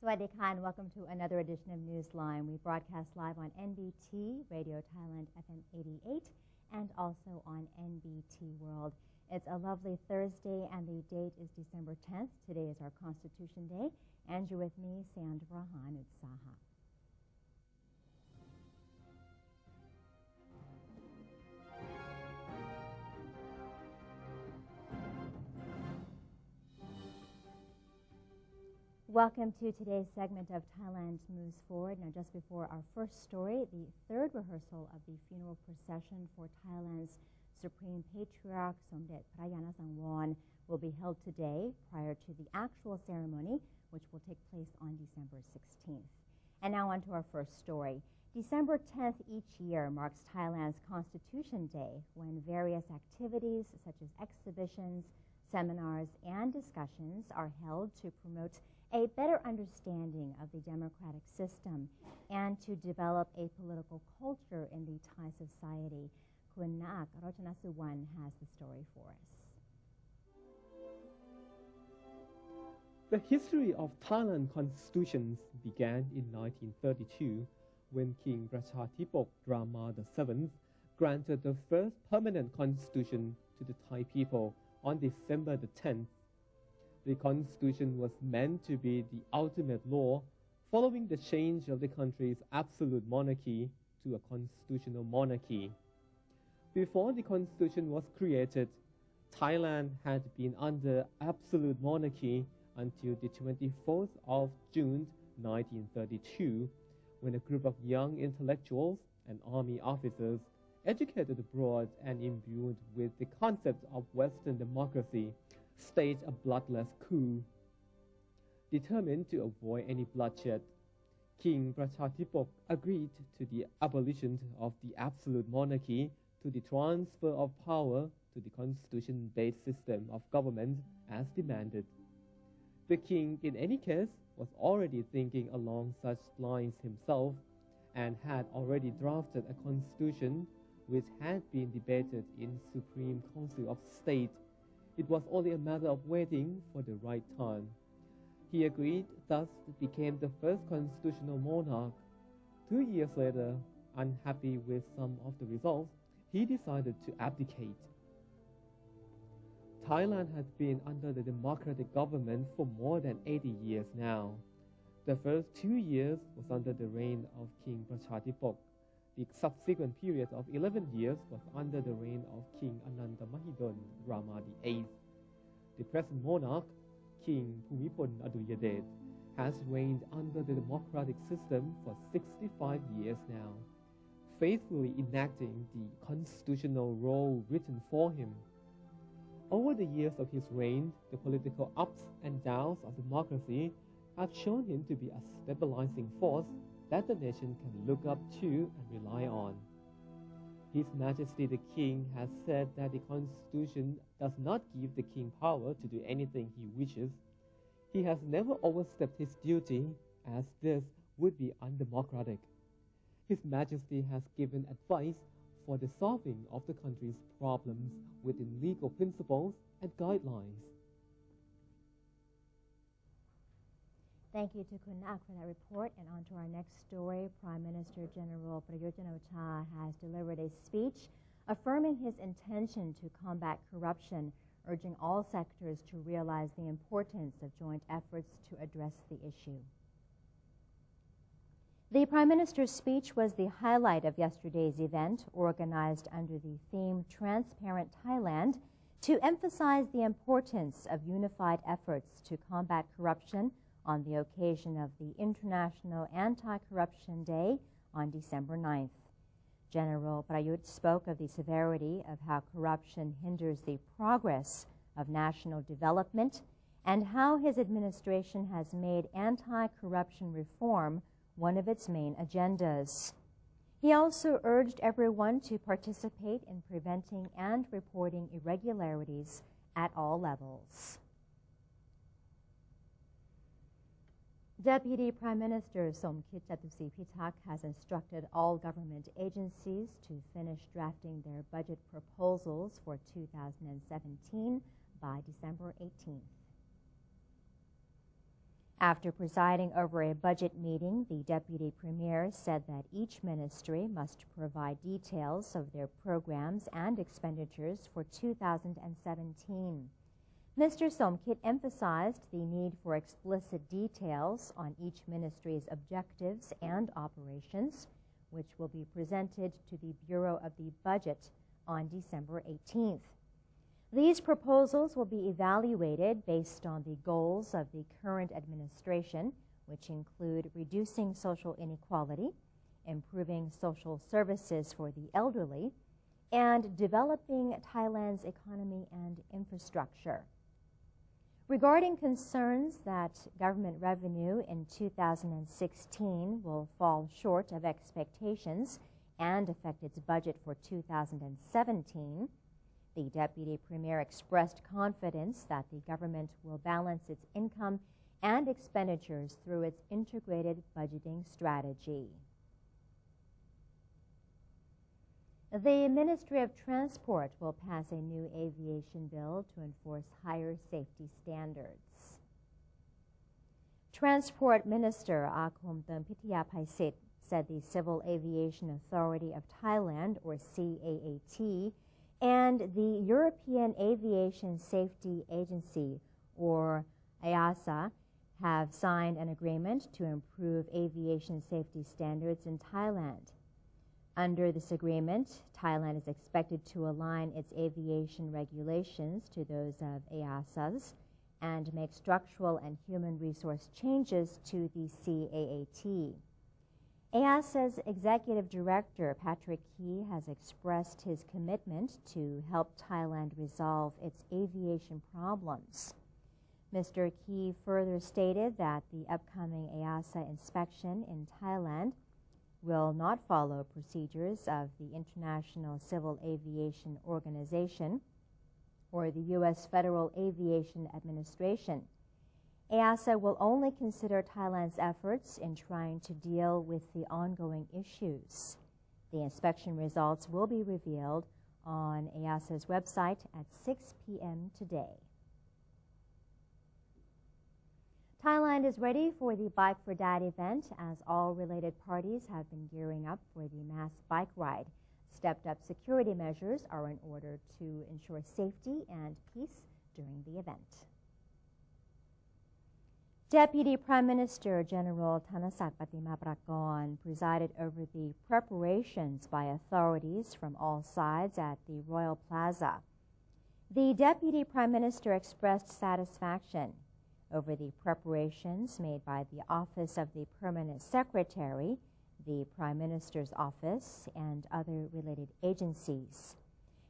Sawasdee ka and welcome to another edition of Newsline. We broadcast live on NBT, Radio Thailand FM 88, and also on NBT World. It's a lovely Thursday and the date is December 10th. Today is our Constitution Day. And you're with me, Sandra Hanutsaha. Welcome to today's segment of Thailand Moves Forward. Now, just before our first story, the third rehearsal of the funeral procession for Thailand's Supreme Patriarch Somdet Prayana Sangwon will be held today prior to the actual ceremony, which will take place on December 16th. And now on to our first story. December 10th each year marks Thailand's Constitution Day, when various activities such as exhibitions, seminars, and discussions are held to promote a better understanding of the democratic system and to develop a political culture in the Thai society. Kun Naak Rochanasuwan has the story for us. The history of Thailand constitutions began in 1932 when King Prachadipok Rama VII granted the first permanent constitution to the Thai people on December the 10th. The constitution was meant to be the ultimate law following the change of the country's absolute monarchy to a constitutional monarchy. Before the constitution was created, Thailand had been under absolute monarchy until the 24th of June 1932, when a group of young intellectuals and army officers educated abroad and imbued with the concept of Western democracy staged a bloodless coup. Determined to avoid any bloodshed, King Prachadipok agreed to the abolition of the absolute monarchy to the transfer of power to the constitution-based system of government as demanded. The king, in any case, was already thinking along such lines himself and had already drafted a constitution which had been debated in Supreme Council of State. It was only a matter of waiting for the right time. He agreed, thus became the first constitutional monarch. 2 years later, unhappy with some of the results, he decided to abdicate. Thailand has been under the democratic government for more than 80 years now. The first 2 years was under the reign of King Prachadipok. The subsequent period of 11 years was under the reign of King Ananta Mahidol Rama VIII. The present monarch, King Bhumibol Adulyadej, has reigned under the democratic system for 65 years now, faithfully enacting the constitutional role written for him. Over the years of his reign, the political ups and downs of democracy have shown him to be a stabilizing force that the nation can look up to and rely on. His Majesty the King has said that the Constitution does not give the King power to do anything he wishes. He has never overstepped his duty, as this would be undemocratic. His Majesty has given advice for the solving of the country's problems within legal principles and guidelines. Thank you to Kun Naak for that report. And on to our next story. Prime Minister General Prayut Chan-o-cha has delivered a speech affirming his intention to combat corruption, urging all sectors to realize the importance of joint efforts to address the issue. The Prime Minister's speech was the highlight of yesterday's event, organized under the theme Transparent Thailand, to emphasize the importance of unified efforts to combat corruption on the occasion of the International Anti-Corruption Day on December 9th. General Prayut spoke of the severity of how corruption hinders the progress of national development and how his administration has made anti-corruption reform one of its main agendas. He also urged everyone to participate in preventing and reporting irregularities at all levels. Deputy Prime Minister Somkit Jatusipitak has instructed all government agencies to finish drafting their budget proposals for 2017 by December 18th. After presiding over a budget meeting, the Deputy Premier said that each ministry must provide details of their programs and expenditures for 2017. Mr. Somkit emphasized the need for explicit details on each ministry's objectives and operations, which will be presented to the Bureau of the Budget on December 18th. These proposals will be evaluated based on the goals of the current administration, which include reducing social inequality, improving social services for the elderly, and developing Thailand's economy and infrastructure. Regarding concerns that government revenue in 2016 will fall short of expectations and affect its budget for 2017, the Deputy Premier expressed confidence that the government will balance its income and expenditures through its integrated budgeting strategy. The Ministry of Transport will pass a new aviation bill to enforce higher safety standards. Transport Minister Akhomtham Pithiyaphaisit said the Civil Aviation Authority of Thailand, or CAAT, and the European Aviation Safety Agency, or EASA, have signed an agreement to improve aviation safety standards in Thailand. Under this agreement, Thailand is expected to align its aviation regulations to those of EASA's and make structural and human resource changes to the CAAT. EASA's Executive Director, Patrick Key, has expressed his commitment to help Thailand resolve its aviation problems. Mr. Key further stated that the upcoming EASA inspection in Thailand will not follow procedures of the International Civil Aviation Organization or the U.S. Federal Aviation Administration. EASA will only consider Thailand's efforts in trying to deal with the ongoing issues. The inspection results will be revealed on EASA's website at 6 p.m. today. Thailand is ready for the Bike for Dad event as all related parties have been gearing up for the mass bike ride. Stepped-up security measures are in order to ensure safety and peace during the event. Deputy Prime Minister General Thanasak Patimaprakon presided over the preparations by authorities from all sides at the Royal Plaza. The Deputy Prime Minister expressed satisfaction over the preparations made by the Office of the Permanent Secretary, the Prime Minister's Office, and other related agencies.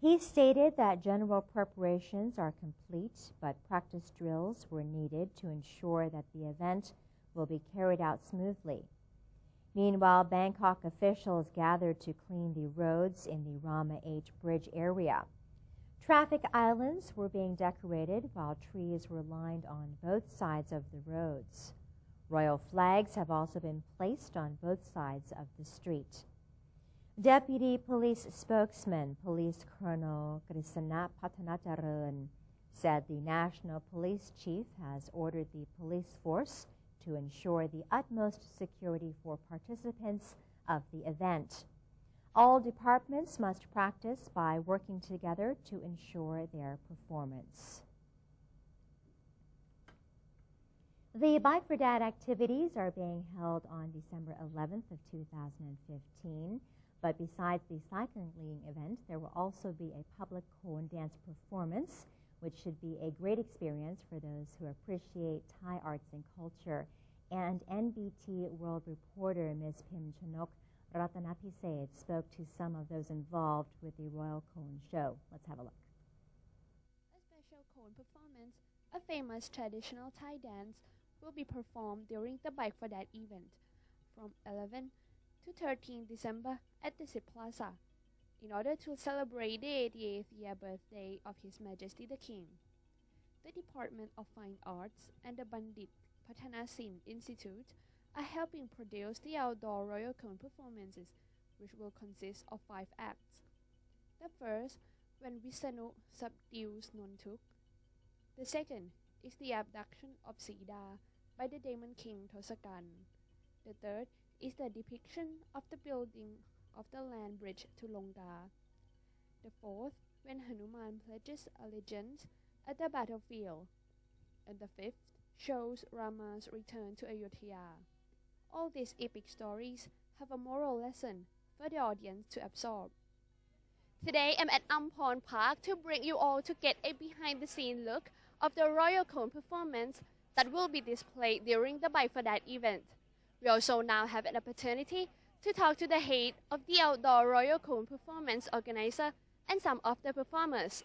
He stated that general preparations are complete, but practice drills were needed to ensure that the event will be carried out smoothly. Meanwhile, Bangkok officials gathered to clean the roads in the Rama 8 bridge area. Traffic islands were being decorated while trees were lined on both sides of the roads. Royal flags have also been placed on both sides of the street. Deputy Police Spokesman Police Colonel Krisana Patanacharan said the National Police Chief has ordered the police force to ensure the utmost security for participants of the event. All departments must practice by working together to ensure their performance. The Bike for Dad activities are being held on December 11th of 2015. But besides the cycling event, there will also be a public Khon dance performance, which should be a great experience for those who appreciate Thai arts and culture. And NBT World reporter Ms. Pim Chanok Ratanapised spoke to some of those involved with the Royal Khon show. Let's have a look. A special Khon performance, a famous traditional Thai dance, will be performed during the Bike for Dad event from 11 to 13 December at the SIP Plaza, in order to celebrate the 88th year birthday of His Majesty the King. The Department of Fine Arts and the Bandit Pathanasin Institute are helping produce the outdoor Royal Khon performances, which will consist of 5 acts. The first, when Visanu subdues Nontuk. The second is the abduction of Sida, by the Demon King Tosakan. The third is the depiction of the building of the land bridge to Longda. The fourth, when Hanuman pledges allegiance at the battlefield. And the fifth shows Rama's return to Ayodhya. All these epic stories have a moral lesson for the audience to absorb. Today I'm at Ampon Park to bring you all to get a behind-the-scene look of the Royal Cone performance that will be displayed during the Bike for That event. We also now have an opportunity to talk to the head of the outdoor Royal Cone performance organizer and some of the performers.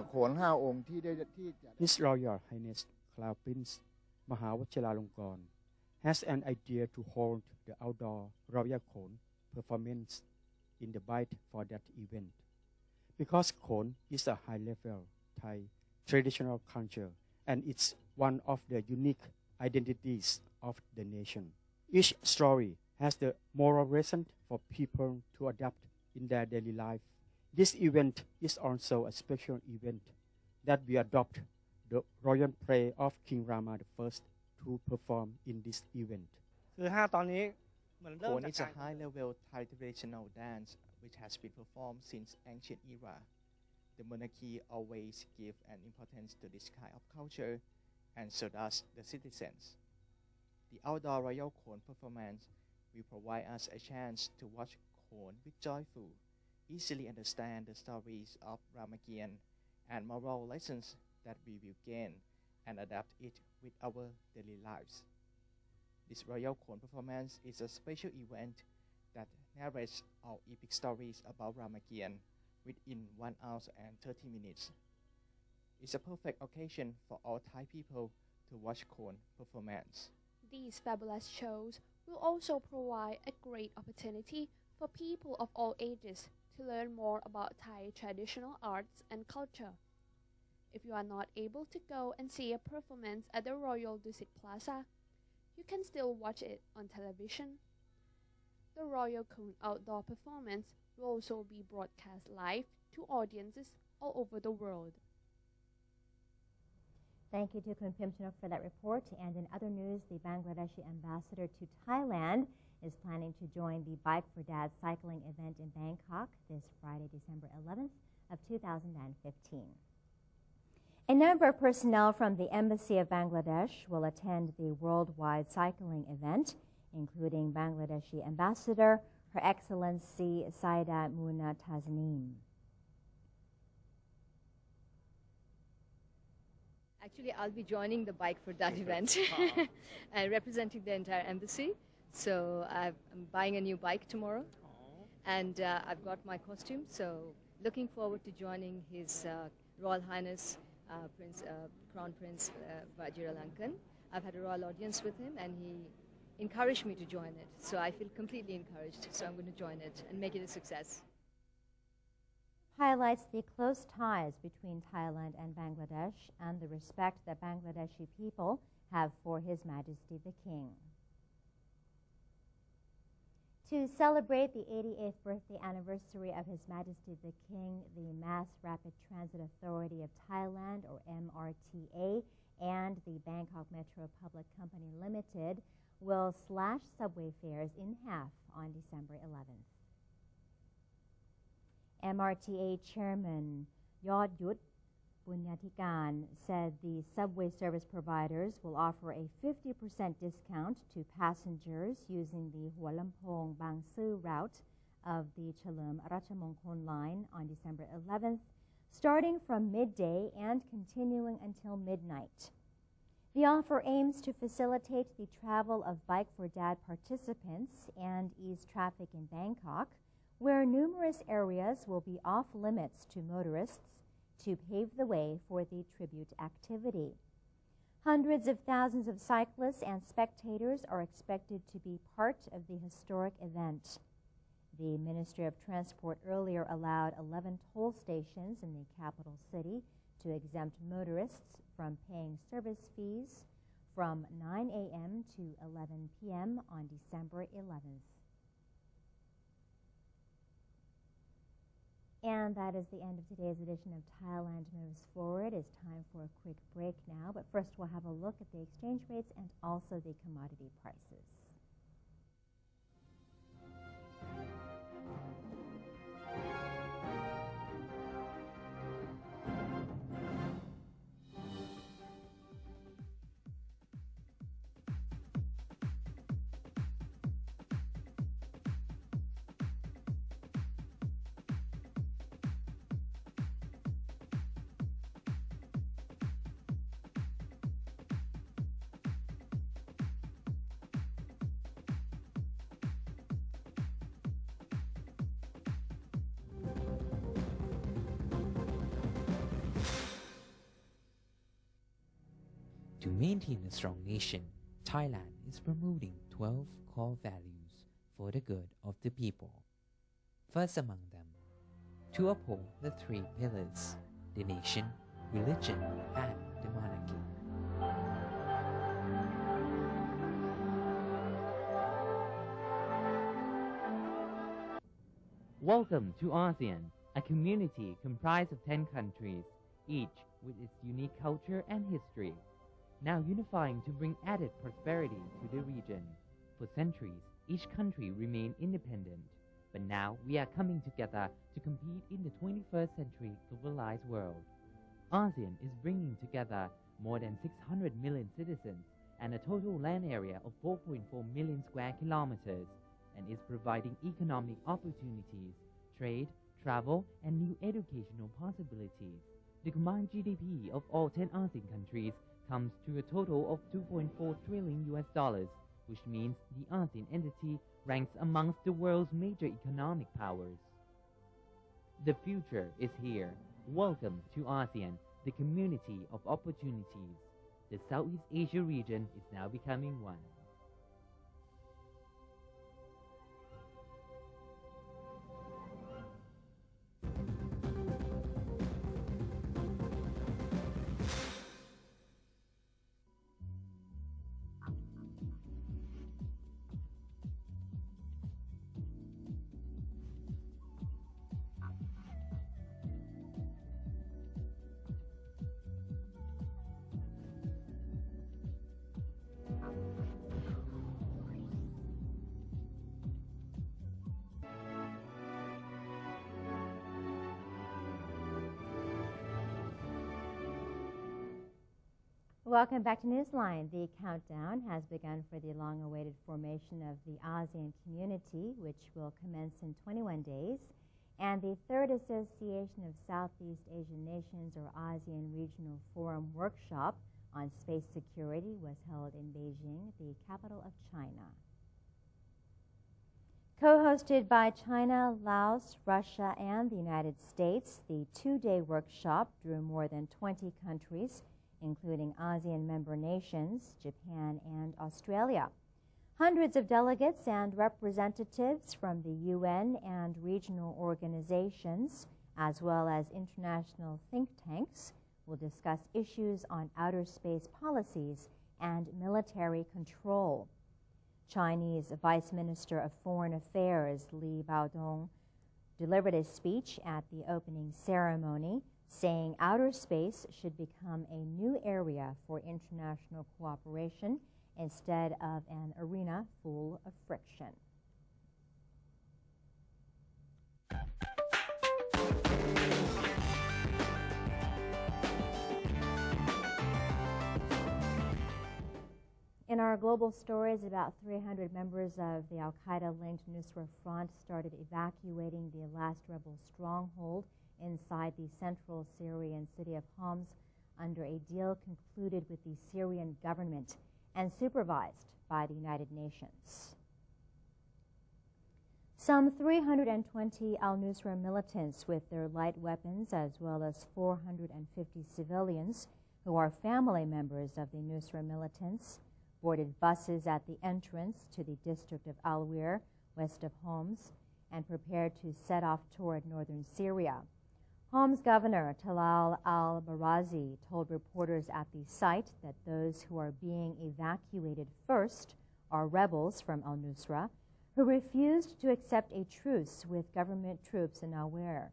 โขน5 องค์ที่ได้ที่จัด His Royal Highness Crown Prince Mahawachiralongkorn has an idea to hold the outdoor Royal Cone performance in the Bite for That event. Because Cone is a high-level Thai traditional culture and it's one of the unique identities of the nation. Each story has the moral lesson for people to adapt in their daily life. This event is also a special event that we adopt the royal play of King Rama I to perform in this event. คือ5ตอนนี้เหมือนเริ่ม Cone จาก is กา a ร high-level Thai traditional dance which has been performed since ancient era. The monarchy always give an importance to this kind of culture, and so does the citizens. The outdoor Royal Cone performance will provide us a chance to watch Cone with joyful, easily understand the stories of Ramakian and moral lessons that we will gain and adapt it with our daily lives. This Royal Cone performance is a special event that narrates all epic stories about Ramakian within 1 hour and 30 minutes. It's a perfect occasion for all Thai people to watch Cone performance. These fabulous shows will also provide a great opportunity for people of all ages to learn more about Thai traditional arts and culture. If you are not able to go and see a performance at the Royal Dusit Plaza, you can still watch it on television. The Royal Cone outdoor performance will also be broadcast live to audiences all over the world. Thank you to Kun Pimchanok for that report. And in other news, the Bangladeshi ambassador to Thailand is planning to join the Bike for Dad cycling event in Bangkok this Friday, December 11th of 2015. A number of personnel from the Embassy of Bangladesh will attend the worldwide cycling event, including Bangladeshi Ambassador, Her Excellency Saida Muna Tasneem. Actually, I'll be joining the Bike for That event and representing the entire embassy. So I'm buying a new bike tomorrow, and I've got my costume. So looking forward to joining His Royal Highness Crown Prince Vajiralongkorn. I've had a royal audience with him, and he encouraged me to join it. So I feel completely encouraged. So I'm going to join it and make it a success. Highlights the close ties between Thailand and Bangladesh and the respect that Bangladeshi people have for His Majesty the King. To celebrate the 88th birthday anniversary of His Majesty the King, the Mass Rapid Transit Authority of Thailand, or MRTA, and the Bangkok Metro Public Company Limited will slash subway fares in half on December 11th. MRTA Chairman Yodhut Bunyatikan said the subway service providers will offer a 50% discount to passengers using the Hua Lamphong Bang Su route of the Chalerm Ratchamongkol line on December 11th, starting from midday and continuing until midnight. The offer aims to facilitate the travel of Bike for Dad participants and ease traffic in Bangkok, where numerous areas will be off limits to motorists to pave the way for the tribute activity. Hundreds of thousands of cyclists and spectators are expected to be part of the historic event. The Ministry of Transport earlier allowed 11 toll stations in the capital city to exempt motorists from paying service fees from 9 a.m. to 11 p.m. on December 11th. And that is the end of today's edition of Thailand Moves Forward. It's time for a quick break now, but first we'll have a look at the exchange rates and also the commodity prices. To maintain a strong nation, Thailand is promoting 12 core values for the good of the people. First among them, to uphold the three pillars: the nation, religion, and the monarchy. Welcome to ASEAN, a community comprised of 10 countries, each with its unique culture and history, now unifying to bring added prosperity to the region. For centuries, each country remained independent, but now we are coming together to compete in the 21st century globalized world. ASEAN is bringing together more than 600 million citizens and a total land area of 4.4 million square kilometers, and is providing economic opportunities, trade, travel, and new educational possibilities. The combined GDP of all 10 ASEAN countries comes to a total of $2.4 trillion, which means the ASEAN entity ranks amongst the world's major economic powers. The future is here. Welcome to ASEAN, the community of opportunities. The Southeast Asia region is now becoming one. Welcome back to Newsline. The countdown has begun for the long-awaited formation of the ASEAN community, which will commence in 21 days. And the Third Association of Southeast Asian Nations, or ASEAN Regional Forum workshop on space security was held in Beijing, the capital of China. Co-hosted by China, Laos, Russia, and the United States, the two-day workshop drew more than 20 countries, including ASEAN member nations, Japan, and Australia. Hundreds of delegates and representatives from the UN and regional organizations, as well as international think tanks, will discuss issues on outer space policies and military control. Chinese Vice Minister of Foreign Affairs Li Baodong delivered a speech at the opening ceremony, saying outer space should become a new area for international cooperation instead of an arena full of friction. In our global stories, about 300 members of the al-Qaeda-linked Nusra Front started evacuating the last rebel stronghold inside the central Syrian city of Homs under a deal concluded with the Syrian government and supervised by the United Nations. Some 320 al-Nusra militants with their light weapons, as well as 450 civilians who are family members of the Nusra militants, boarded buses at the entrance to the district of Al-Wir, west of Homs, and prepared to set off toward northern Syria. Homs Governor Talal al-Barazi told reporters at the site that those who are being evacuated first are rebels from al-Nusra who refused to accept a truce with government troops in Al-Wir.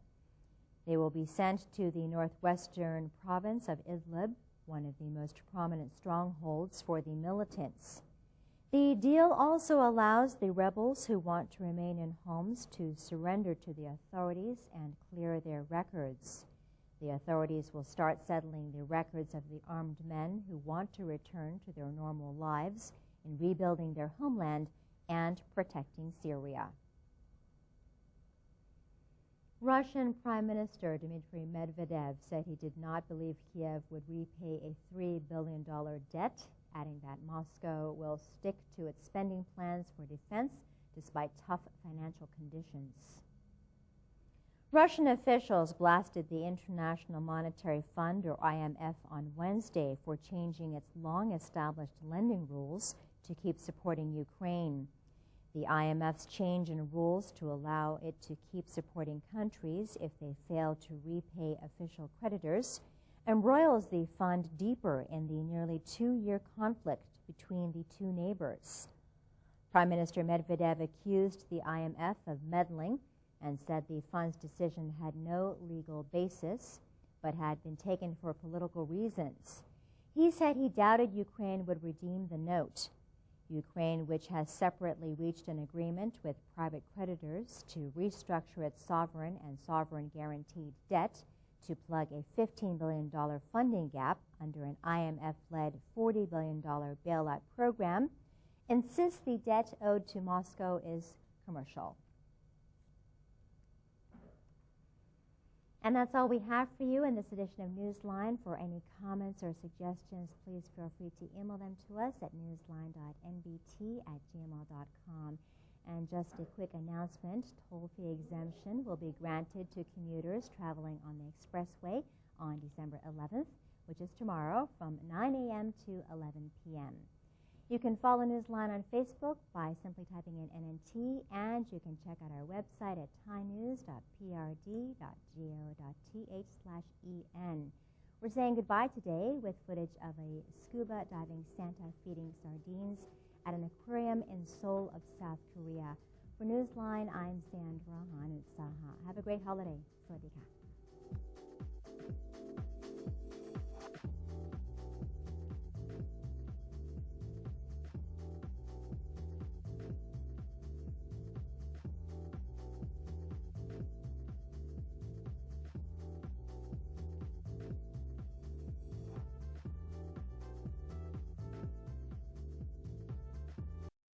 They will be sent to the northwestern province of Idlib, one of the most prominent strongholds for the militants. The deal also allows the rebels who want to remain in homes to surrender to the authorities and clear their records. The authorities will start settling the records of the armed men who want to return to their normal lives in rebuilding their homeland and protecting Syria. Russian Prime Minister Dmitry Medvedev said he did not believe Kiev would repay a $3 billion debt, adding that Moscow will stick to its spending plans for defense despite tough financial conditions. Russian officials blasted the International Monetary Fund, or IMF, on Wednesday for changing its long-established lending rules to keep supporting Ukraine. The IMF's change in rules to allow it to keep supporting countries if they fail to repay official creditors embroils the fund deeper in the nearly 2-year conflict between the two neighbors. Prime Minister Medvedev accused the IMF of meddling and said the fund's decision had no legal basis but had been taken for political reasons. He said he doubted Ukraine would redeem the note. Ukraine, which has separately reached an agreement with private creditors to restructure its sovereign and sovereign-guaranteed debt to plug a $15 billion funding gap under an IMF-led $40 billion bailout program, insists the debt owed to Moscow is commercial. And that's all we have for you in this edition of Newsline. For any comments or suggestions, please feel free to email them to us at newsline.nbt@gmail.com. And just a quick announcement, toll-free exemption will be granted to commuters traveling on the expressway on December 11th, which is tomorrow, from 9 a.m. to 11 p.m. You can follow Newsline on Facebook by simply typing in NNT, and you can check out our website at thainews.prd.go.th/en. We're saying goodbye today with footage of a scuba diving Santa feeding sardines at an aquarium in Seoul of South Korea. For Newsline, I'm Sandra Hanutsaha. Have a great holiday. Sawadee ka.